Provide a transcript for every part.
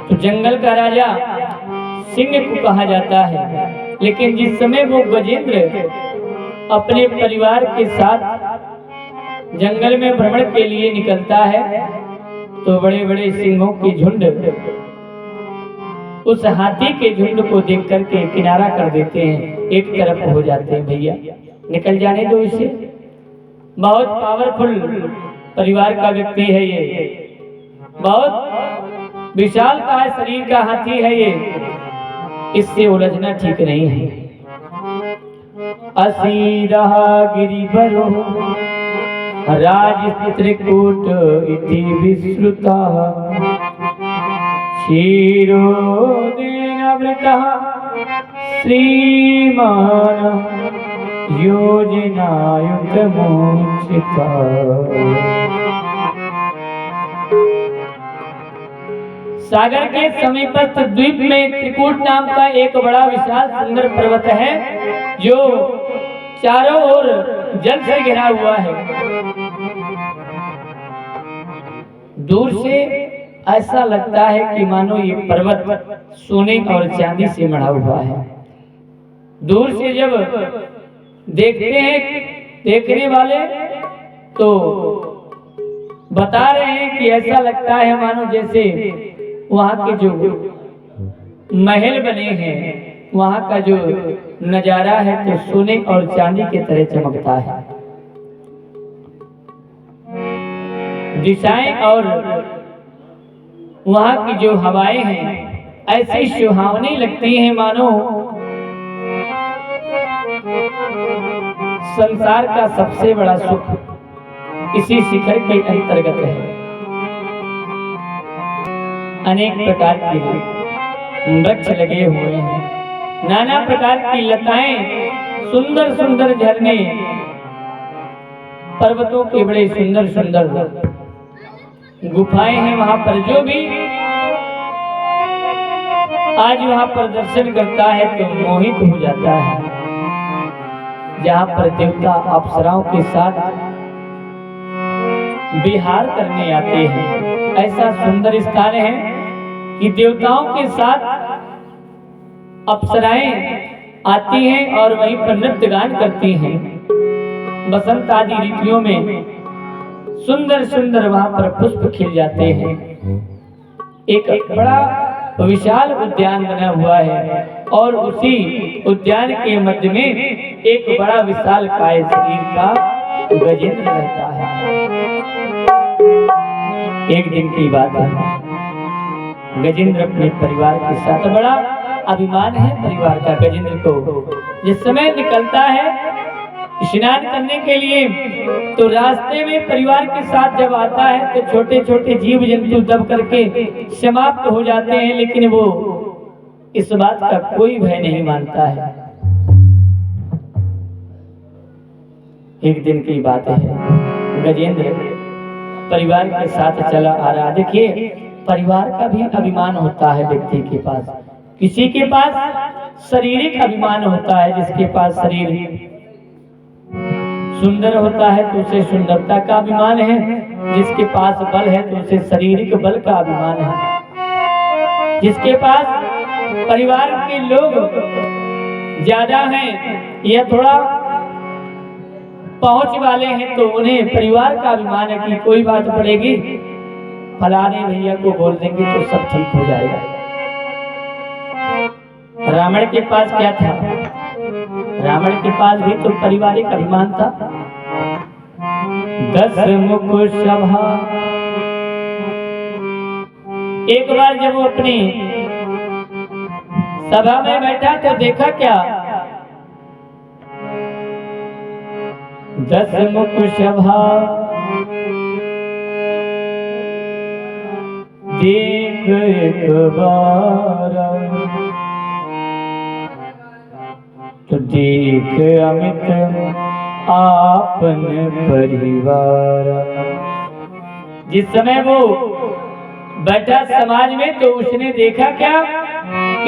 तो जंगल का राजा सिंह को कहा जाता है। लेकिन जिस समय वो गजेंद्र अपने परिवार के साथ जंगल में भ्रमण के लिए निकलता है तो बड़े बड़े सिंहों के झुंड उस हाथी के झुंड को देख करके किनारा कर देते हैं, एक तरफ हो जाते हैं। भैया निकल जाने दो इसे, बहुत पावरफुल परिवार का व्यक्ति है ये, बहुत विशाल का शरीर का हाथी है ये, इससे उलझना ठीक नहीं है। असी रहा गिरिवरो राज त्रिकूट इति विश्रुता क्षीरोदेन वृतः श्रीमान योजनायुतमोक्षिता। सागर के समीपस्थ द्वीप में त्रिकूट नाम का एक बड़ा विशाल सुंदर पर्वत है जो चारों ओर जल से घिरा हुआ है। दूर से ऐसा लगता है कि मानो ये पर्वत सोने और चांदी से मढ़ा हुआ है। दूर से जब देखते हैं देखने वाले तो बता रहे हैं कि ऐसा लगता है मानो जैसे वहाँ के जो महल बने हैं वहाँ का जो नजारा है तो सोने और चांदी के तरह चमकता है। दिशाएं और वहाँ की जो हवाएं हैं ऐसी सुहावनी लगती हैं मानो संसार का सबसे बड़ा सुख इसी शिखर के अंतर्गत है। अनेक प्रकार के वृक्ष लगे हुए हैं, नाना प्रकार की लताएं, सुंदर सुंदर झरने, पर्वतों के बड़े सुंदर सुंदर गुफाएं हैं। वहां पर जो भी आज वहां पर दर्शन करता है तो मोहित हो जाता है। जहां पर देवता अप्सराओं के साथ विहार करने आते हैं, ऐसा सुंदर स्थान है कि देवताओं के साथ अप्सराएं आती हैं और वहीं पर नृत्य गान करती हैं। बसंत आदि ऋतुओं में सुंदर सुंदर वहां पर पुष्प खिल जाते हैं। एक बड़ा विशाल उद्यान बना हुआ है और उसी उद्यान के मध्य में एक बड़ा विशाल काय शरीर का गजेंद्र रहता है। एक दिन की बात है, गजेंद्र अपने परिवार के साथ, बड़ा अभिमान है परिवार का गजेंद्र को। जिस समय निकलता है स्नान करने के लिए तो रास्ते में परिवार के साथ जब आता है तो छोटे छोटे जीव जंतु दब करके समाप्त हो जाते हैं, लेकिन वो इस बात का कोई भय नहीं मानता है। एक दिन की बात है, गजेंद्र परिवार के साथ चला आ रहा। देखिए परिवार का भी अभिमान होता है व्यक्ति के पास। किसी के पास शारीरिक अभिमान होता है, जिसके पास शरीर सुंदर होता है तो उसे सुंदरता का अभिमान है, जिसके पास बल है तो उसे शारीरिक बल का अभिमान है। जिसके पास परिवार के लोग ज्यादा हैं या थोड़ा पहुंच वाले हैं तो उन्हें परिवार का अभिमान है कि कोई बात पड़ेगी फलाने भैया को बोल देंगे तो सब ठीक हो जाएगा। रावण के पास क्या था? रावण के पास भी तो पारिवारिक अभिमान था। 10 मुख सभा। एक बार जब वो अपनी सभा में बैठा तो देखा क्या, 10 मुख सभा देख एक बार, तो देख अमित आपन परिवार। जिस समय वो बैठा समाज में तो उसने देखा क्या,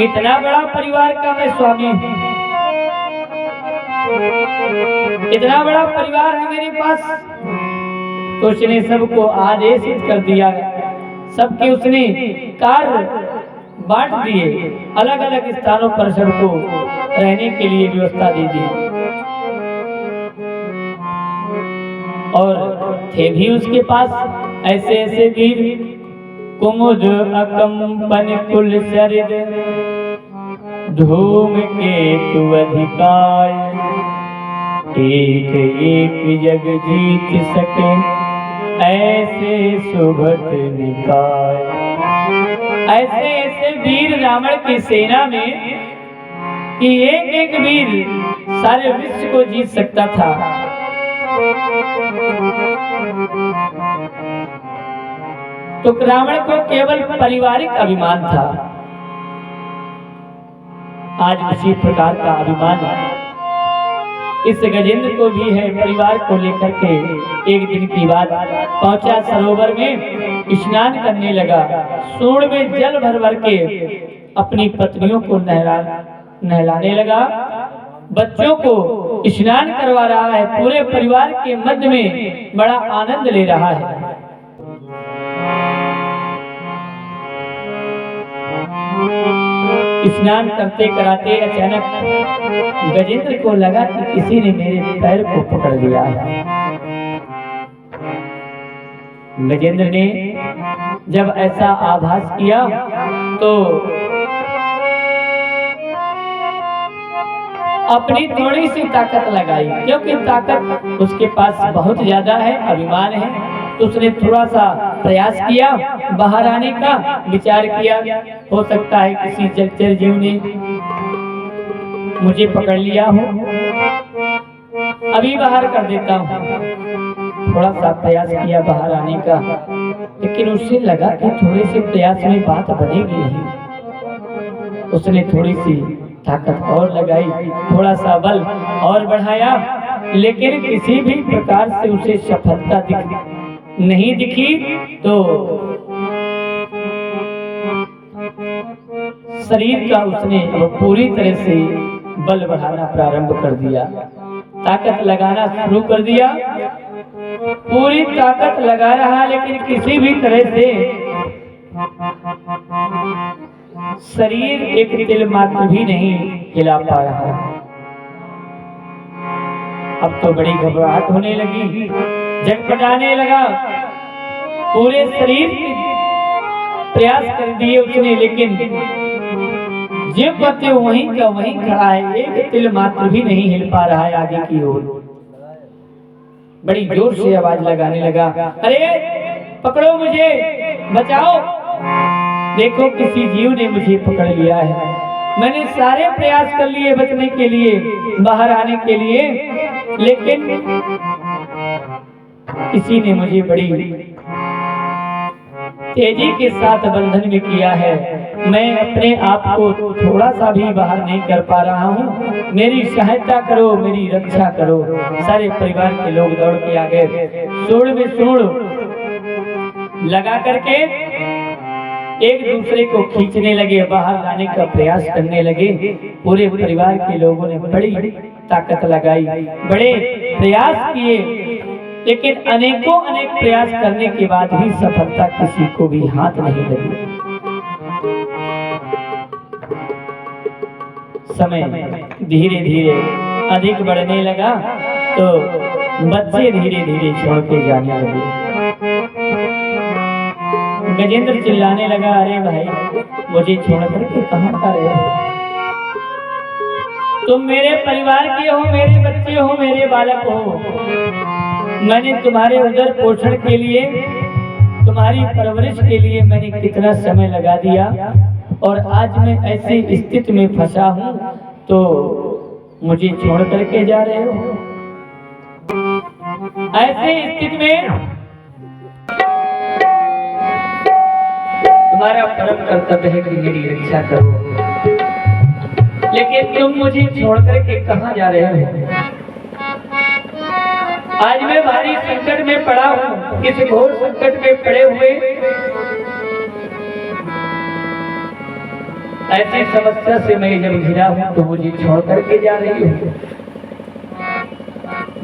इतना बड़ा परिवार का मैं स्वामी हूँ, इतना बड़ा परिवार है मेरे पास। तो उसने सबको आदेशित कर दिया, सबके उसने कार्य बांट दिए, अलग अलग स्थानों पर सबको रहने के लिए व्यवस्था दे दी। और थे भी उसके पास ऐसे ऐसे वीर, कुमुद अकंपन कुल सरिद, धूम केतु अधिकाय, एक एक जग जीत सके ऐसे सुभट निकाय। ऐसे ऐसे वीर रावण की सेना में कि एक एक वीर सारे विश्व को जीत सकता था। तो रावण को केवल पारिवारिक अभिमान था। आज उसी प्रकार का अभिमान इस गजेंद्र को भी है। परिवार को लेकर के एक दिन की बात, पहुंचा सरोवर में, स्नान करने लगा, सूंड में जल भर भर के अपनी पत्नियों को नहलाने लगा, बच्चों को स्नान करवा रहा है, पूरे परिवार के मध्य में बड़ा आनंद ले रहा है। स्नान करते कराते अचानक गजेंद्र को लगा कि किसी ने मेरे पैर को पकड़ लिया है। गजेंद्र ने जब ऐसा आभास किया तो अपनी थोड़ी सी ताकत लगाई, क्योंकि ताकत उसके पास बहुत ज्यादा है, अभिमान है। तो उसने थोड़ा सा प्रयास किया, बाहर आने का विचार किया। हो सकता है किसी जलचर जीव ने मुझे पकड़ लिया हो, अभी बाहर कर देता हूँ। थोड़ा सा प्रयास किया बाहर आने का, लेकिन उससे लगा कि थोड़े से प्रयास में बात बनेगी नहीं। उसने थोड़ी सी ताकत और लगाई, थोड़ा सा बल और बढ़ाया, लेकिन किसी भी प्रकार से उसे सफलता नहीं दिखी। तो शरीर का उसने अब पूरी तरह से बल बढ़ाना प्रारंभ कर दिया, ताकत लगाना शुरू कर दिया। पूरी ताकत लगा रहा, लेकिन किसी भी तरह से शरीर एक तिल मात्र भी नहीं हिला पा रहा। अब तो बड़ी घबराहट होने लगी, जगमगाने लगा, पूरे शरीर की प्रयास कर दिए उसने, लेकिन जो पत्ते वहीं का वहीं खड़ा है, एक तिल मात्र भी नहीं हिल पा रहा है आगे की ओर। बड़ी जोर से आवाज लगाने लगा, अरे पकड़ो मुझे, बचाओ, देखो किसी जीव ने मुझे पकड़ लिया है। मैंने सारे प्रयास कर लिए बचने के लिए, बाहर आने के लिए, लेकिन किसी ने मुझे बड़ी तेजी के साथ बंधन में किया है। मैं अपने आप को थोड़ा सा भी बाहर नहीं कर पा रहा हूँ, मेरी सहायता करो, मेरी रक्षा करो। सारे परिवार के लोग दौड़ के आ गए, सूंड में सूंड लगा करके एक दूसरे को खींचने लगे, बाहर लाने का प्रयास करने लगे। पूरे परिवार के लोगों ने बड़ी ताकत लगाई, बड़े प्रयास किए, लेकिन अनेकों अनेक प्रयास करने के बाद भी सफलता किसी को भी हाथ नहीं लगी। समय धीरे धीरे अधिक बढ़ने लगा, तो बच्चे धीरे धीरे छोड़ के जाने लगे। गजेंद्र चिल्लाने लगा, अरे भाई मुझे छोड़ करके कहाँ जा रहे हो? तुम मेरे परिवार के हो, मेरे बच्चे हो, मेरे बालक हो। मैंने तुम्हारे उदर पोषण के लिए, तुम्हारी परवरिश के लिए मैंने कितना समय लगा दिया, और आज मैं ऐसी स्थिति में फंसा हूँ तो मुझे छोड़ करके जा रहे हो? ऐसे स्थिति में तुम्हारा परम कर्तव्य है कि मेरी रक्षा करो, लेकिन तुम मुझे छोड़ करके कहाँ जा रहे हो? आज मैं भारी संकट में पड़ा हूँ, इस घोर संकट में पड़े हुए ऐसी समस्या से मैं जब घिरा हूँ तो मुझे छोड़ करके जा रही हूँ।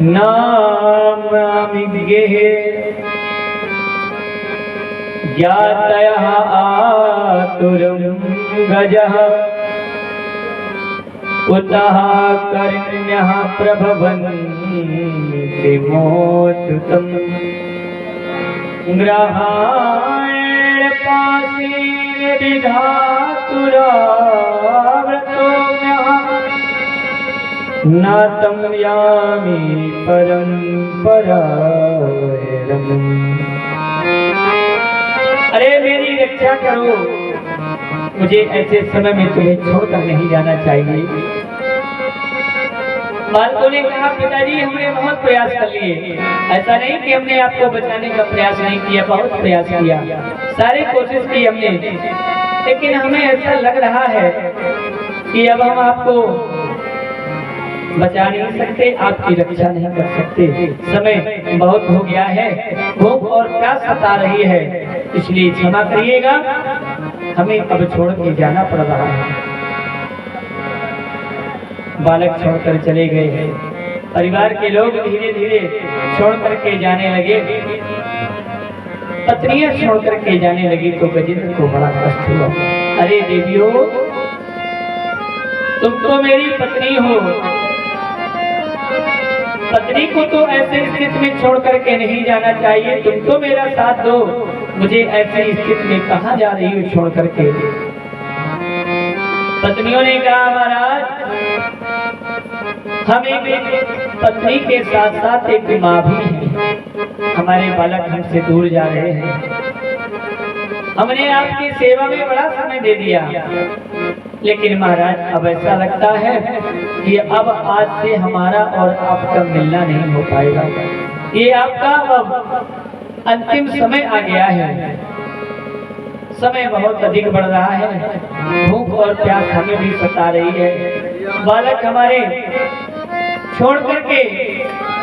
नामिगे ज्ञातयः आतुरम् गजः उतः कर्ण्यः प्रभवन्ति मोच्युतम् ग्रहाण पाशेन विधातुरावृतोऽम्यः न तं यामि परम्परारम्। अरे मेरी रक्षा करो, मुझे ऐसे समय में तुम्हें छोड़कर नहीं जाना चाहिए। बालकों ने कहा पिताजी हमने बहुत प्रयास कर लिए, ऐसा नहीं कि हमने आपको बचाने का प्रयास नहीं किया, बहुत प्रयास किया, सारी कोशिश की हमने, लेकिन हमें ऐसा लग रहा है कि अब हम आपको बचा नहीं सकते, आपकी रक्षा नहीं कर सकते। समय बहुत हो गया है, भूख और प्यास सता रही है, इसलिए क्षमा करिएगा, हमें अब छोड़ के जाना पड़ रहा है। बालक छोड़कर चले गए, परिवार के लोग धीरे धीरे छोड़ करके जाने लगे, पत्नियां छोड़ करके जाने लगी तो गजेंद्र को बड़ा कष्ट हुआ। अरे देवियों, तुम तो मेरी पत्नी हो, पत्नी को तो ऐसे स्थिति में छोड़ करके नहीं जाना चाहिए, तुम तो मेरा साथ दो, मुझे ऐसी स्थिति में कहां जा रही हो छोड़ करके। पत्नियों ने कहा महाराज हम एक पत्नी के साथ साथ एक माँ भी हैं, हमारे बालक हमसे दूर जा रहे हैं, हमने आपकी सेवा में बड़ा समय दे दिया, लेकिन महाराज अब ऐसा लगता है कि अब आज से हमारा और आपका मिलना नहीं हो पाएगा, ये आपका अब अंतिम समय आ गया है, समय बहुत अधिक बढ़ रहा है, भूख और प्यास हमें भी सता रही है, बालक हमारे छोड़ करके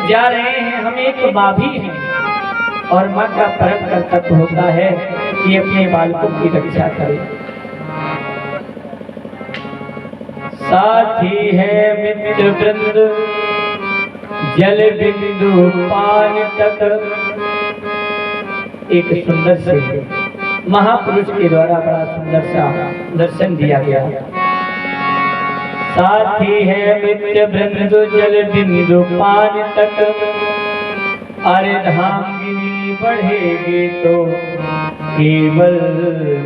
जा रहे हैं, हम एक माँ भी हैं और माँ का परम कर्तव्य होता है कि अपने बालकों की रक्षा करे। साथी है मित्र वृंद जल बिंदु पान तक, एक सुंदर से महापुरुष के द्वारा बड़ा सुंदर सा दर्शन दिया गया। साथी है मित्र वृंद जल बिंदु पान तक, अर्धांगिनी बढ़ेगी तो केवल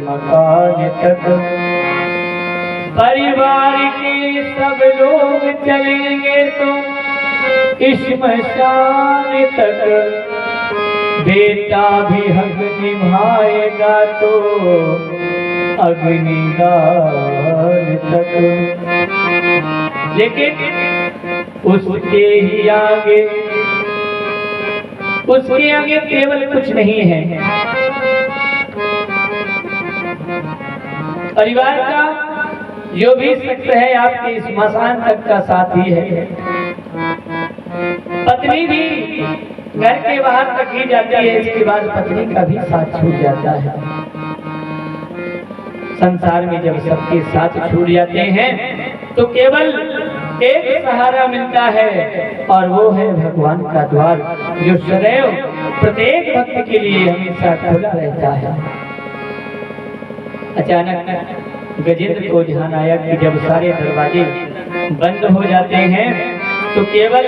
मकान तक, परिवार के सब लोग चलेंगे तो श्मशान तक, बेटा भी हक निभाएगा तो अग्निदान तक, लेकिन उसके आगे केवल कुछ नहीं है। परिवार का जो भी शख्स है आपके स्मशान तक का साथी है, पत्नी भी घर के बाहर तक ही जाती है, इसके बाद पत्नी का भी साथ छूट जाता है। संसार में जब सबके साथ छूट जाते हैं तो केवल एक सहारा मिलता है और वो है भगवान का द्वार, जो सदैव प्रत्येक भक्त के लिए हमेशा खुला रहता है। अचानक गजेंद्र को ध्यान आया कि जब सारे दरवाजे बंद हो जाते हैं तो केवल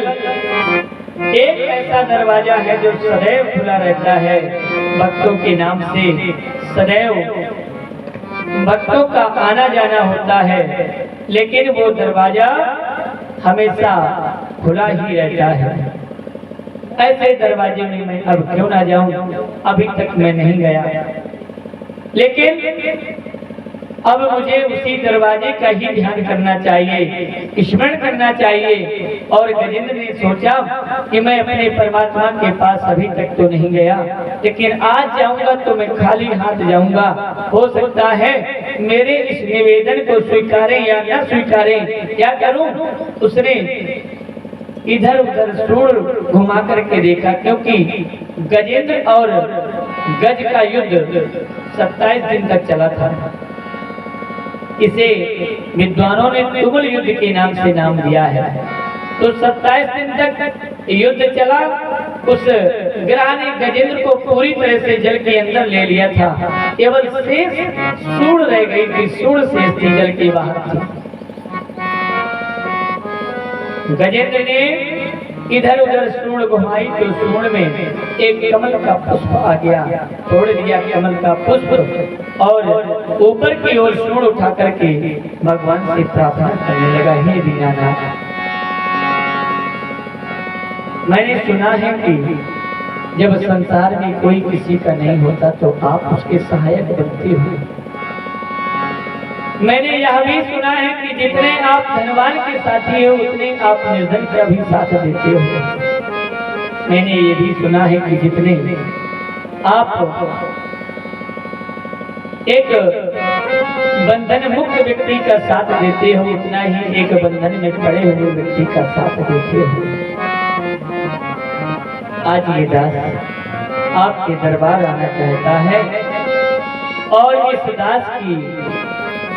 एक ऐसा दरवाजा है जो सदैव खुला रहता है, भक्तों के नाम से सदैव भक्तों का आना जाना होता है, लेकिन वो दरवाजा हमेशा खुला ही रहता है। ऐसे दरवाजे में मैं अब क्यों ना जाऊं, अभी तक मैं नहीं गया, लेकिन अब मुझे उसी दरवाजे का ही ध्यान करना चाहिए, स्मरण करना चाहिए। और गजेंद्र ने सोचा कि मैं अपने परमात्मा के पास अभी तक तो नहीं गया, लेकिन आज जाऊंगा तो मैं खाली हाथ जाऊंगा, हो सकता है मेरे इस निवेदन को स्वीकारें या न स्वीकारें, क्या करूं। उसने इधर उधर सूर घुमा करके देखा, क्योंकि गजेंद्र और गज का युद्ध 27 दिन तक चला था। इसे विद्वानों ने तुमुल युद्ध के नाम से नाम दिया है। तो 27 दिन तक युद्ध चला। उस ग्रह ने गजेंद्र को पूरी तरह से जल के अंदर ले लिया था, केवल शेष सूंड रह गई थी, सूंड शेष थी, जल के बाहर थी। गजेंद्र ने इधर उधर सूंड घुमाई तो सूंड में एक कमल का पुष्प आ गया, छोड़ दिया कमल का पुष्प और ऊपर की ओर सूंड उठा करके भगवान से प्रार्थना करने लगा, हे दीनानाथ, मैंने सुना है कि जब संसार में कोई किसी का नहीं होता तो आप उसके सहायक बनते हो। मैंने यह भी सुना है कि जितने आप धनवान के साथी हो उतने आप निर्धन का भी साथ देते हो। मैंने ये भी सुना है कि जितने आप एक बंधन मुक्त व्यक्ति का साथ देते हो उतना ही एक बंधन में पड़े हुए व्यक्ति का साथ देते हो। आज ये दास आपके दरबार आना चाहता है और इस दास की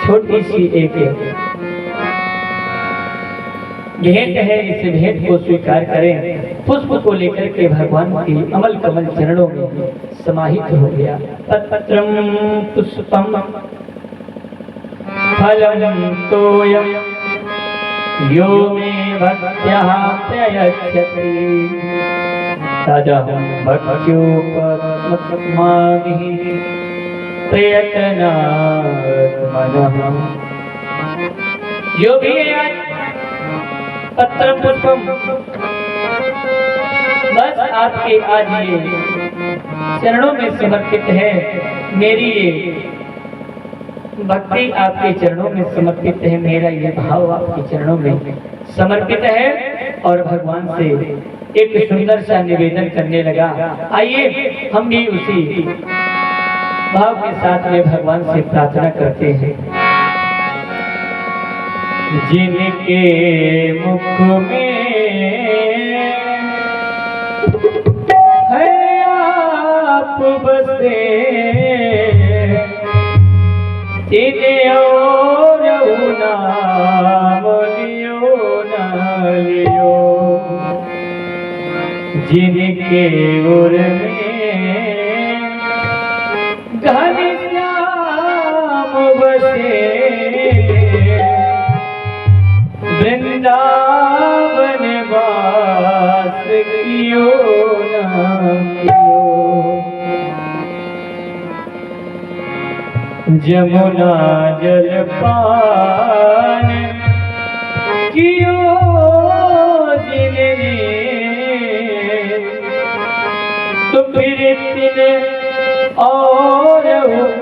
छोटी सी एक भेंट है, इस भेंट को स्वीकार करें। पुष्प को लेकर के भगवान की अमल कमल चरणों में समाहित हो गया। पत्रम पुष्पम फलम तोयम यो मे भक्त्या प्रयच्छति तदहं भक्त्योपमामि प्रयत्नात् मनः। जो भी है आज पत्र पुष्पम, बस आपके आज ये चरणों में समर्पित है। मेरी ये भक्ति आपके चरणों में समर्पित है, मेरा ये भाव आपके चरणों में समर्पित है। और भगवान से एक सुंदर सा निवेदन करने लगा। आइए हम भी उसी भाव के साथ में भगवान से प्रार्थना करते हैं। जिनके मुख में है आप बसे, तिन्हें और नाम लियो न लियो। जिनके उर में घनश्याम बसे, वृंदावन वास कियो न कियो। जमुना जल पान कियो जिनने, तो फिर तिने और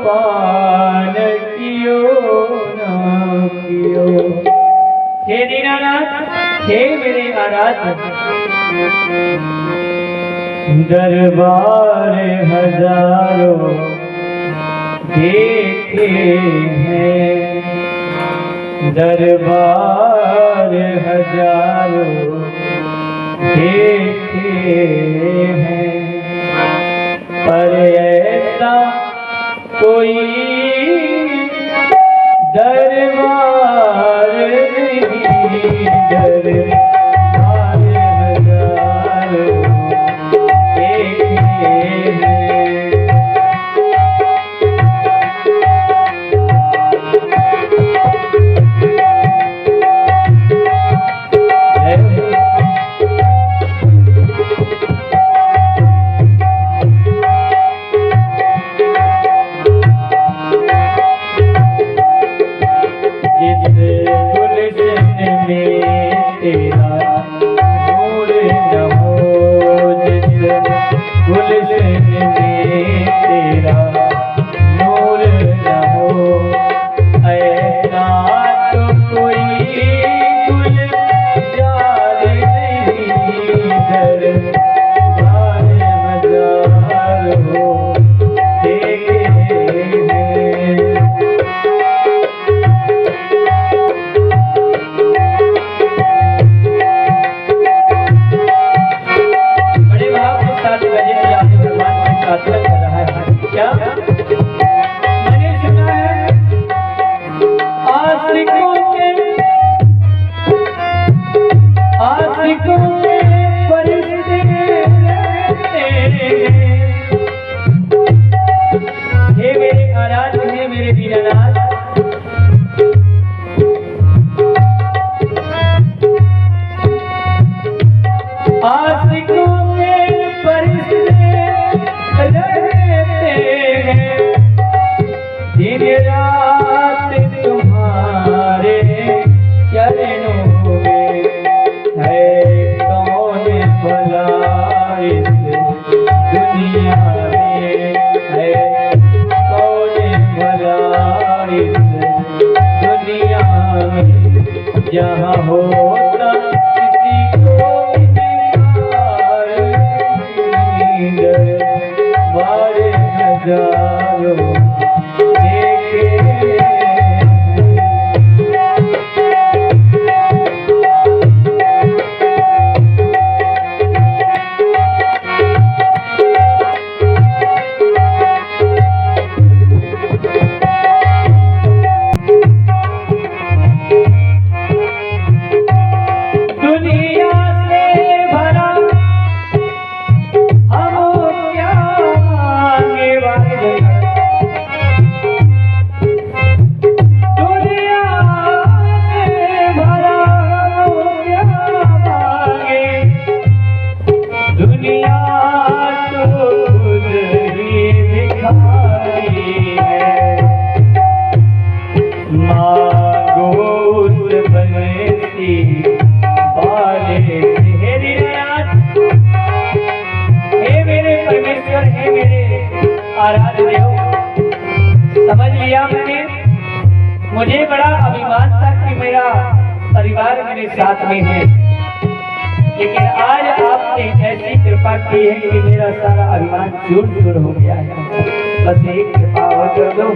पान कियो न कियो। हे दीनानाथ, हे मेरे आराध्य, दरबार हजारों देखे हैं, दरबार हजारों देखे हैं, पर ऐसा कोई दरबार नहीं, दरबार हजारों देखे हैं। नाथ तुम्हारे चरणों में है कौन भला इस दुनिया में, है कौन भला इस दुनिया में, जहाँ होता किसी को बारे नजारों देखे। दुनिया से भरा हम क्या मांगे वाले, दुनिया से भरा हम क्या मांगे, दुनिया तो खुद ही भिखारी है। मांगो उस बनसी वाले से, हे दीननाथ, हे मेरे परमेश्वर, हे मेरे आराध्य देव, समझ लिया मैंने। मुझे बड़ा अभिमान था कि मेरा परिवार मेरे साथ में है, लेकिन आज आपने ऐसी कृपा की है कि मेरा सारा अभिमान चूर चूर हो गया है। बस एक कृपा और कर दो।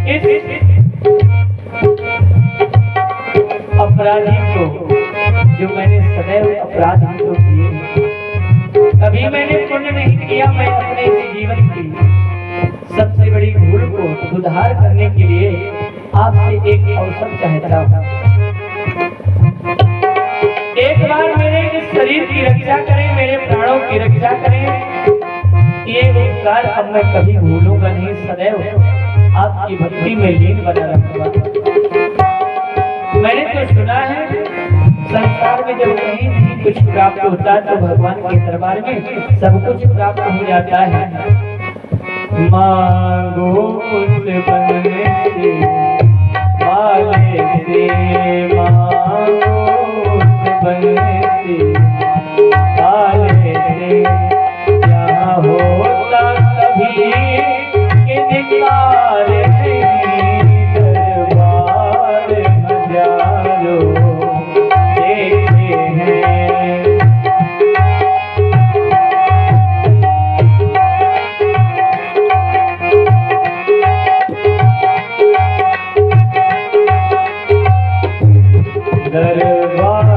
इस अपराधी को, जो मैंने सदैव अपराध ही तो किए, कभी मैंने पुण्य नहीं किया। मैं अपने इस जीवन की सबसे बड़ी भूल को सुधार करने के लिए आपसे एक अवसर चाहता हूँ। एक बार मेरे इस शरीर की रक्षा करें, मेरे प्राणों की रक्षा करें। ये उपकार अब मैं कभी भूलूंगा नहीं, सदैव आपकी भक्ति में लीन बना रहूंगा। मैंने तो सुना है संसार में जब कहीं नहीं कुछ प्राप्त होता तो भगवान के दरबार में सब कुछ प्राप्त हो जाता है। मांगो उस बनसी वाले से, मांगो उस बनसी वाले से, जहाँ होता कभी इनकार नहीं, दरबार हजारों देखे हैं। दरबार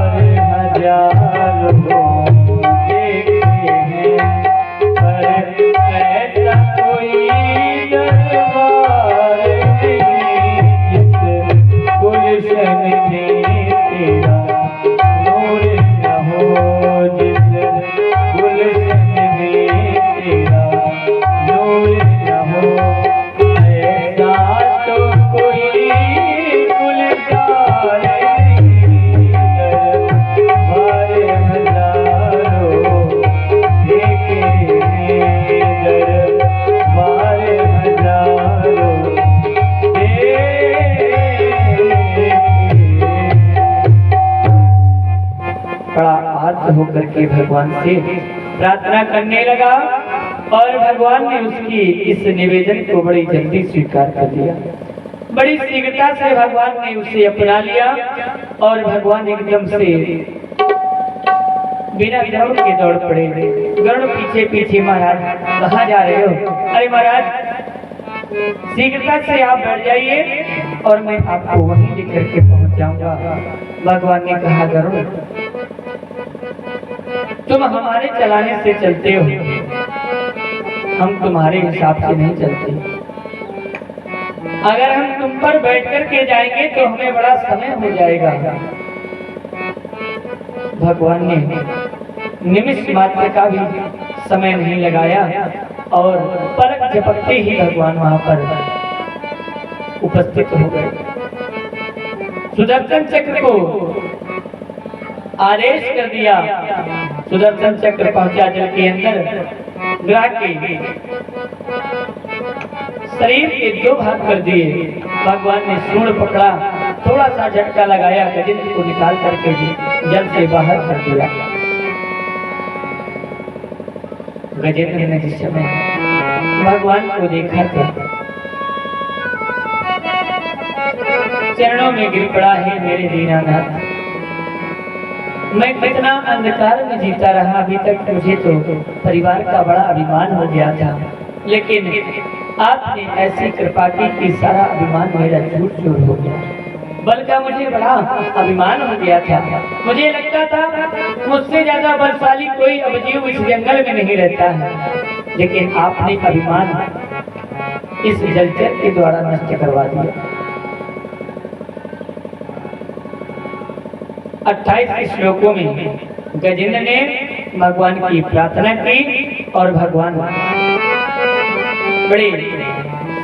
हजारों देखे हैं, पर ऐसा कोई दरबार नहीं जिस गुलशन में तेरा नूर न हो, जिस गुलशन में तेरा नूर न हो। ऐसा तो कोई गुलजार नहीं, दरबार हजारों देखे हैं, दरबार हजारों देखे। बड़ा आर्त होकर के भगवान से प्रार्थना करने लगा और भगवान ने उसकी इस निवेदन को बड़ी जल्दी स्वीकार कर लिया। बड़ी शीघ्रता से भगवान ने उसे अपना लिया और भगवान एकदम से बिना दौड़ के दौड़ पड़े। गरुड़ पीछे पीछे, महाराज कहाँ जा रहे हो? अरे महाराज शीघ्रता से आप बैठ जाइए और मैं आपको वहीं लेकर के पहुंच जाऊंगा। भगवान ने कहा, गरुड़ तुम हमारे चलाने से चलते हो, हम तुम्हारे हिसाब से नहीं चलते। अगर हम तुम पर बैठ कर के जाएंगे तो हमें बड़ा समय हो जाएगा। भगवान ने निमिष मात्र का भी समय नहीं लगाया और पलक झपकते ही भगवान वहां पर उपस्थित हो गए। सुदर्शन चक्र को आदेश कर दिया। सुदर्शन चक्र पहुंचा जल के अंदर, ग्राह के शरीर के दो भाग कर दिए। भगवान ने सूंड पकड़ा, थोड़ा सा झटका लगाया, गजेंद्र को निकाल करके जल से बाहर कर दिया। गजेंद्र ने जिस समय भगवान को देखा था, चरणों में गिर पड़ा, है मेरे दीनानाथ, मैं कितना अंधकार में जीता रहा, अभी तक मुझे तो परिवार का बड़ा अभिमान हो गया था, लेकिन आपने ऐसी कृपा की कि सारा अभिमान मेरा झूठ चूर हो गया। बल का मुझे बड़ा अभिमान हो गया था, मुझे लगता था मुझसे ज्यादा बलशाली कोई अब जीव इस जंगल में नहीं रहता है, लेकिन आपने अभिमान इस जलचर के द्वारा नष्ट करवा दिया। 28 श्लोकों में गजेंद्र ने भगवान की प्रार्थना की और भगवान बड़े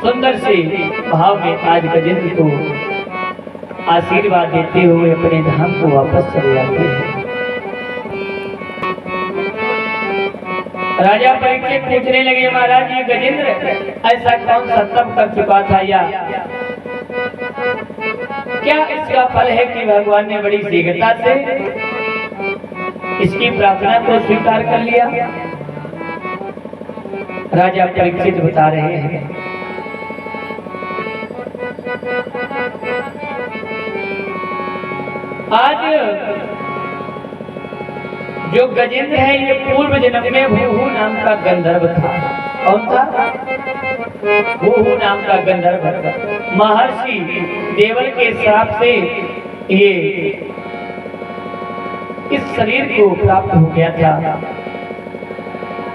सुंदर से भाव में आज गजेंद्र को आशीर्वाद देते हुए अपने धाम को वापस चले जाते हैं। राजा परीक्षित पूछने लगे, महाराज ये गजेंद्र ऐसा कौन सा तप कर चुका था, या क्या इसका फल है कि भगवान ने बड़ी शीघ्रता से इसकी प्रार्थना को स्वीकार कर लिया? राजा परीक्षित बता रहे हैं, आज जो गजेंद्र है ये पूर्व जन्म में भूहू नाम का गंधर्व था। कौन था? भूहू नाम का गंधर्व महर्षि देवल के श्राप से ये इस शरीर को प्राप्त हो गया था।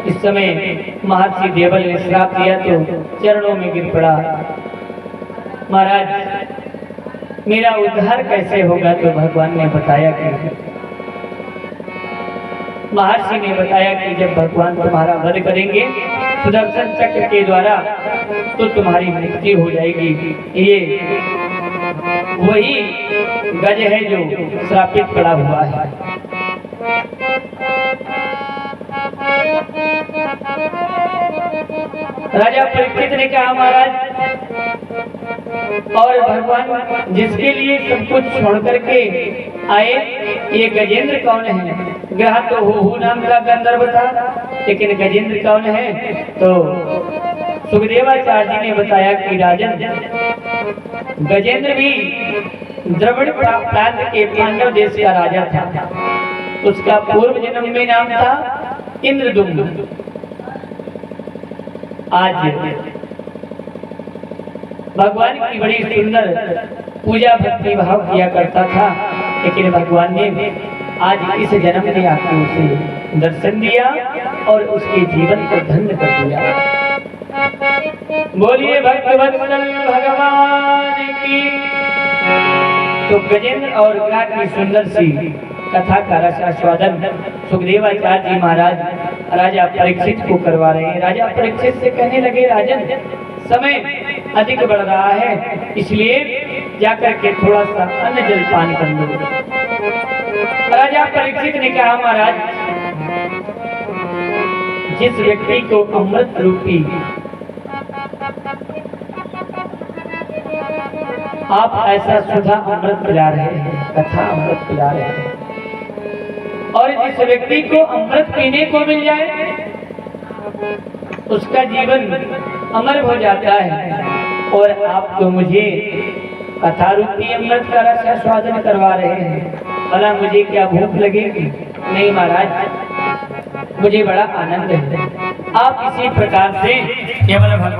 इस समय महर्षि देवल ने श्राप दिया तो चरणों में गिर पड़ा, महाराज मेरा उद्धार कैसे होगा? तो भगवान ने बताया कि महर्षि ने बताया कि जब भगवान तुम्हारा वध करेंगे सुदर्शन चक्र के द्वारा तो तुम्हारी मृत्यु हो जाएगी। ये वही गज है जो श्रापित पड़ा हुआ है। राजा परीक्षित ने कहा, महाराज और भगवान जिसके लिए सब कुछ छोड़ करके आए ये गजेंद्र कौन है? ग्रह तो हूहू नाम का गंधर्व था, लेकिन गजेंद्र कौन है? तो सुखदेवाचार्य जी ने बताया कि राजन गजेंद्र भी द्रविड़ प्रांत के पांडव देश का राजा था। उसका पूर्व जन्म में नाम था इंद्रदुम्न। आज भगवान की बड़ी सुंदर पूजा भक्ति भाव किया करता था, लेकिन भगवान ने आज इस जन्म में आकर उसे दर्शन दिया और उसके जीवन को धन्य कर दिया। बोलिए भक्तवत्सल भगवान की। तो गजेंद्र और ग्रह की सुंदर सी कथा का रसास्वादन सुखदेवाचार्य जी महाराज राजा परीक्षित को करवा रहे हैं। राजा परीक्षित से कहने लगे, राजन समय अधिक बढ़ रहा है, इसलिए जाकर के थोड़ा सा अन्न जल पान कर लो। राजा परीक्षित ने कहा, महाराज जिस व्यक्ति को अमृत रूपी आप ऐसा सुधा अमृत पिला रहे हैं, कथा अमृत पिला रहे हैं, और जिस व्यक्ति को अमृत पीने को मिल जाए उसका जीवन अमर हो जाता है, और आप तो मुझे कथा रूपी अमृत का रस आस्वादन करवा रहे हैं, भला मुझे क्या भूख लगेगी? नहीं महाराज, मुझे बड़ा आनंद है। आप इसी प्रकार से केवल भगवान